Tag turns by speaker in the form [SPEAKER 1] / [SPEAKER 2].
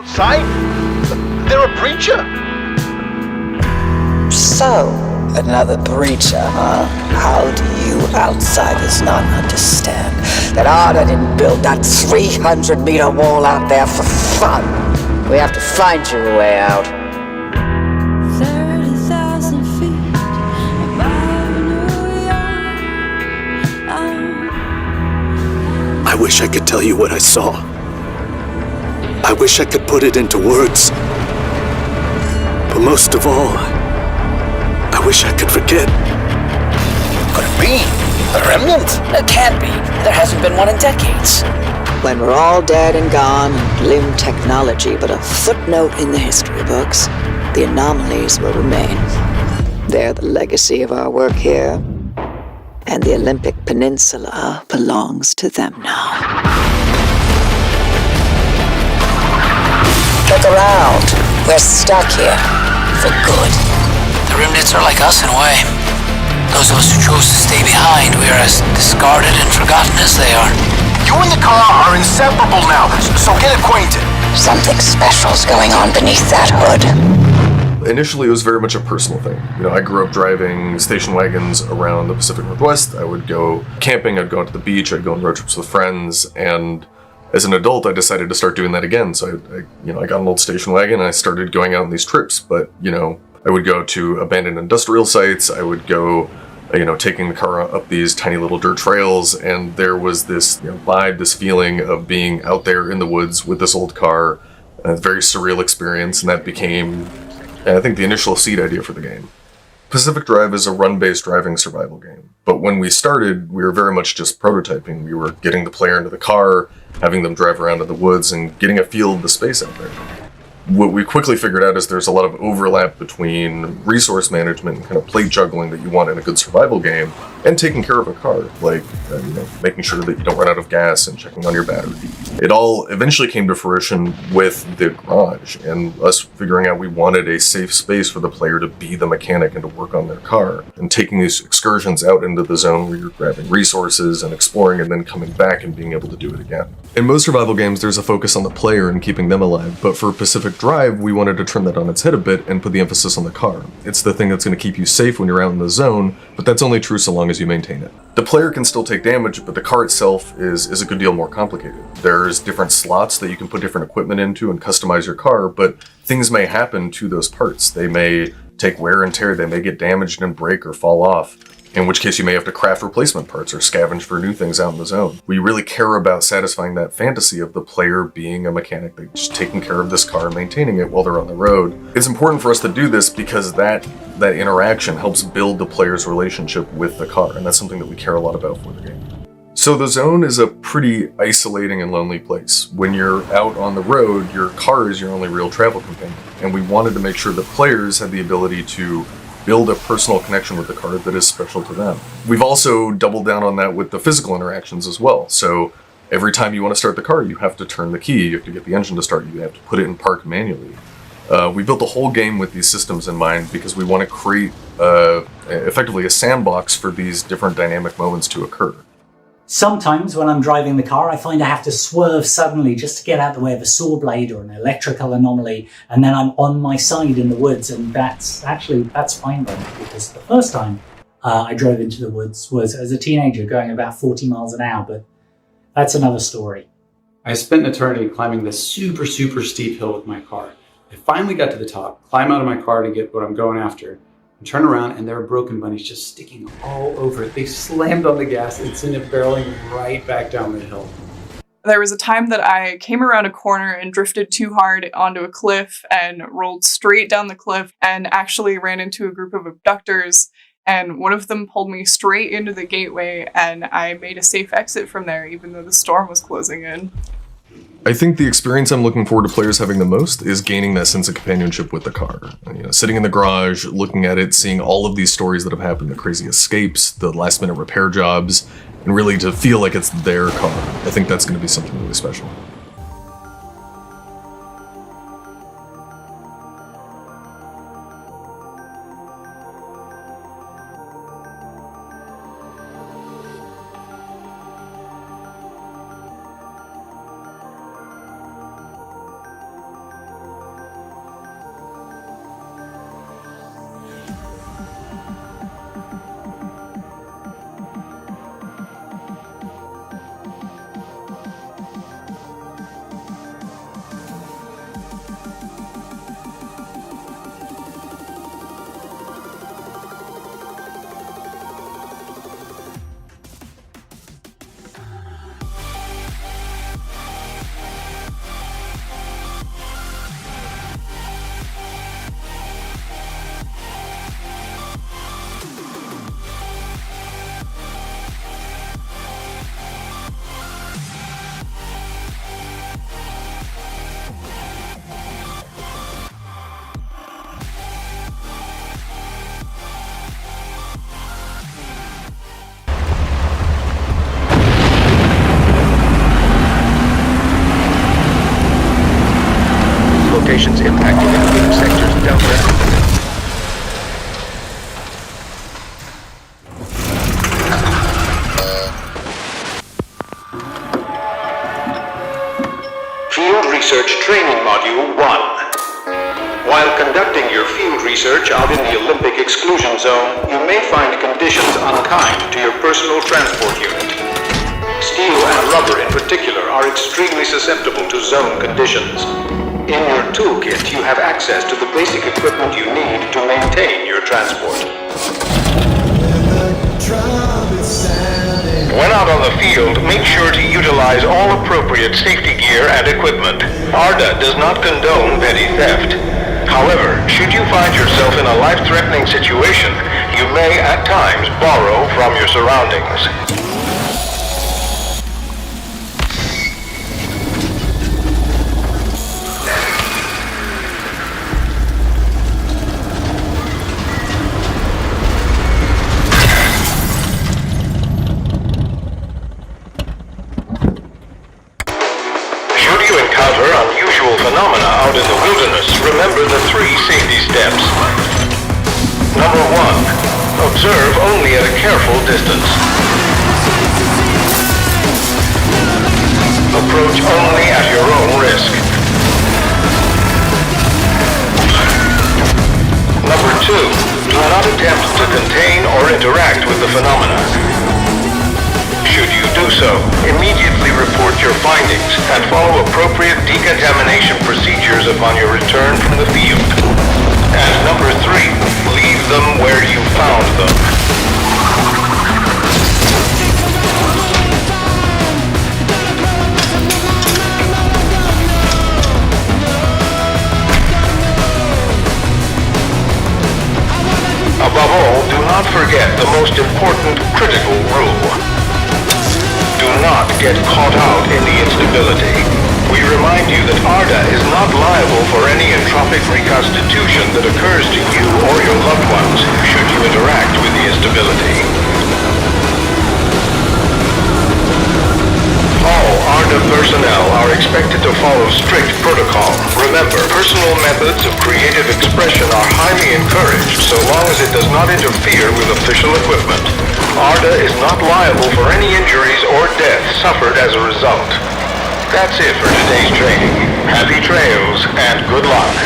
[SPEAKER 1] outside? They're a breacher.
[SPEAKER 2] So, another breacher, huh? How do you outsiders not understand that Arda didn't build that 300-meter wall out there for fun? We have to find you a way out.
[SPEAKER 3] 30,000 feet above New York.
[SPEAKER 4] I wish I could tell you what I saw. I wish I could put it into words. But most of all, I wish I could forget.
[SPEAKER 5] Could it be? A remnant? It can't be. There hasn't been one in decades.
[SPEAKER 2] When we're all dead and gone, limb technology but a footnote in the history books, the anomalies will remain. They're the legacy of our work here, and the Olympic Peninsula belongs to them now. Look around. We're stuck here. For good.
[SPEAKER 5] The remnants are like us in a way. Those of us who chose to stay behind, we are as discarded and forgotten as they are.
[SPEAKER 1] You and the car are inseparable now, so get acquainted.
[SPEAKER 2] Something special's going on beneath that hood.
[SPEAKER 6] Initially, it was very much a personal thing. You know, I grew up driving station wagons around the Pacific Northwest. I would go camping, I'd go out to the beach, I'd go on road trips with friends, and as an adult, I decided to start doing that again. So I got an old station wagon and I started going out on these trips. But, I would go to abandoned industrial sites. I would go, taking the car up these tiny little dirt trails. And there was this vibe, this feeling of being out there in the woods with this old car. A very surreal experience. And that became, I think, the initial seed idea for the game. Pacific Drive is a run-based driving survival game. But when we started, we were very much just prototyping. We were getting the player into the car, having them drive around in the woods, and getting a feel of the space out there. What we quickly figured out is there's a lot of overlap between resource management and kind of plate juggling that you want in a good survival game, and taking care of a car, like making sure that you don't run out of gas and checking on your battery. It all eventually came to fruition with the garage and us figuring out we wanted a safe space for the player to be the mechanic and to work on their car, and taking these excursions out into the zone where you're grabbing resources and exploring and then coming back and being able to do it again. In most survival games, there's a focus on the player and keeping them alive, but for Pacific Drive, we wanted to turn that on its head a bit and put the emphasis on the car. It's the thing that's going to keep you safe when you're out in the zone, but that's only true so long as you maintain it. The player can still take damage, but the car itself is a good deal more complicated. There's different slots that you can put different equipment into and customize your car, but things may happen to those parts. They may take wear and tear, they may get damaged and break or fall off, in which case you may have to craft replacement parts or scavenge for new things out in the zone. We really care about satisfying that fantasy of the player being a mechanic, like just taking care of this car and maintaining it while they're on the road. It's important for us to do this because that interaction helps build the player's relationship with the car, and that's something that we care a lot about for the game. So the zone is a pretty isolating and lonely place. When you're out on the road, your car is your only real travel companion, and we wanted to make sure that players had the ability to build a personal connection with the car that is special to them. We've also doubled down on that with the physical interactions as well. So every time you want to start the car, you have to turn the key, you have to get the engine to start, you have to put it in park manually. We built the whole game with these systems in mind because we want to create effectively a sandbox for these different dynamic moments to occur.
[SPEAKER 7] Sometimes when I'm driving the car, I find I have to swerve suddenly just to get out of the way of a saw blade or an electrical anomaly, and then I'm on my side in the woods, and that's fine by me, because the first time I drove into the woods was as a teenager going about 40 miles an hour, but that's another story.
[SPEAKER 8] I spent an eternity climbing this super, super steep hill with my car. I finally got to the top, climb out of my car to get what I'm going after, and turn around, and there are broken bunnies just sticking all over it. They slammed on the gas and sent it barreling right back down the hill.
[SPEAKER 9] There was a time that I came around a corner and drifted too hard onto a cliff and rolled straight down the cliff and actually ran into a group of abductors, and one of them pulled me straight into the gateway, and I made a safe exit from there even though the storm was closing in.
[SPEAKER 6] I think the experience I'm looking forward to players having the most is gaining that sense of companionship with the car. Sitting in the garage, looking at it, seeing all of these stories that have happened, the crazy escapes, the last-minute repair jobs, and really to feel like it's their car. I think that's going to be something really special.
[SPEAKER 1] mutations impacting inhabit sectors Delta. Field Research Training Module 1. While conducting your field research out in the Olympic exclusion zone, you may find conditions unkind to your personal transport unit. Steel and rubber in particular are extremely susceptible to zone conditions. In your toolkit, you have access to the basic equipment you need to maintain your transport. When out on the field, make sure to utilize all appropriate safety gear and equipment. ARDA does not condone petty theft. However, should you find yourself in a life-threatening situation, you may at times borrow from your surroundings. Phenomena out in the wilderness, remember the 3 safety steps. Number 1, observe only at a careful distance. Approach only at your own risk. Number 2, do not attempt to contain or interact with the phenomena. Should you do so, immediately report your findings and follow appropriate decontamination procedures upon your return from the field. And number 3, leave them where you found them. Above all, do not forget the most important critical rule. Do not get caught out in the instability. We remind you that ARDA is not liable for any entropic reconstitution that occurs to you or your loved ones should you interact with the instability. All ARDA personnel are expected to follow strict protocol. Remember, personal methods of creative expression are highly encouraged so long as it does not interfere with official equipment. ARDA is not liable for any injuries or death suffered as a result. That's it for today's training. Happy trails and good luck.